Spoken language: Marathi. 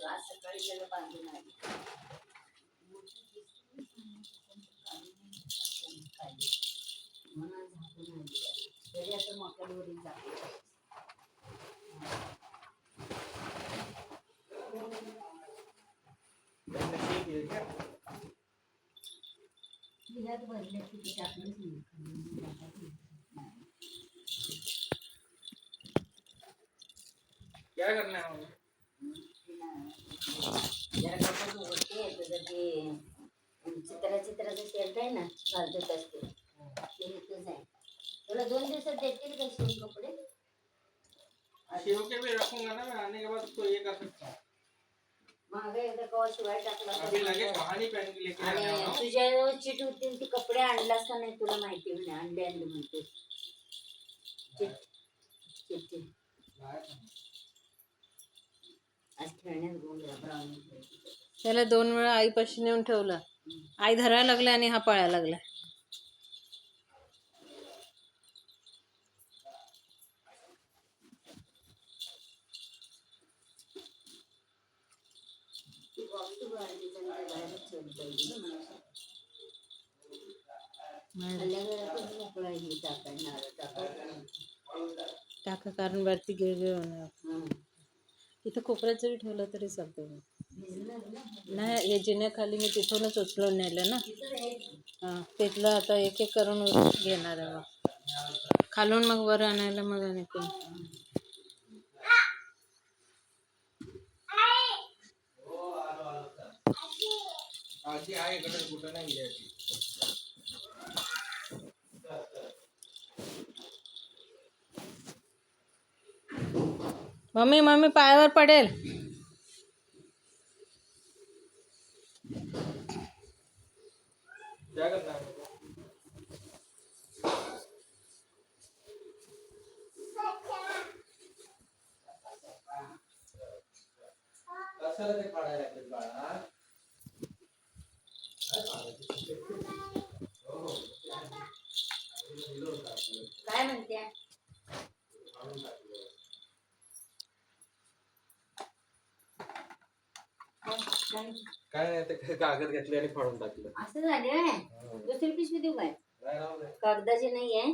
आज सकाळी त्याला बांधून आली. म्हणून झाकून आली तरी आता मकरवरील जाते. भरले किती टाकलंच नाही. क्या करना है हमें? जरा कपडे उघडते तुझं ते चित्राचं शर्ट आहे ना घालत असते ते इथंच आहे. तुला 2 दिवसात देतील का शिवून कपडे? शिव के भी रखूंगा ना मैं, आने के बाद उसको ये कर सकता हूँ. मागे एकदा कवा शिवाय टाकला अभी लगे कहानी पहन के लेके आने वाला हूँ. तुझ्या चिट होती ती कपडे आणलास का नाही तुला माहिती नाही. आणले म्हणते चिट आज खेळण्यात गोंधळ ब्राउन. त्याला 2 वेळा आईपाशी नेऊन ठेवलं. आई धरायला लागली आणि हा पळायला लागला. टाका कारण वरती गिळगिळ होणार. इथं कोपऱ्यात जरी ठेवलं तरी चालतं. नाही हे जिन्याखाली मी तिथूनच उचलून नेलं ना. हां तिथलं आता एक एक करून घेणार आहे बा. खालून मग वर आणायला मग आणि कोण. आजी आहे कडे कुठं नाही गेली. मम्मी मम्मी पायावर पडेल. क्या करना है? कशाला ते काढायला लागले बाळा? काय म्हणते? काय नाही ते कागद घेतले आणि फाडून टाकलं. असं झालं. दुसरी पिशवी देऊ काय? कागदाची नाही आहे.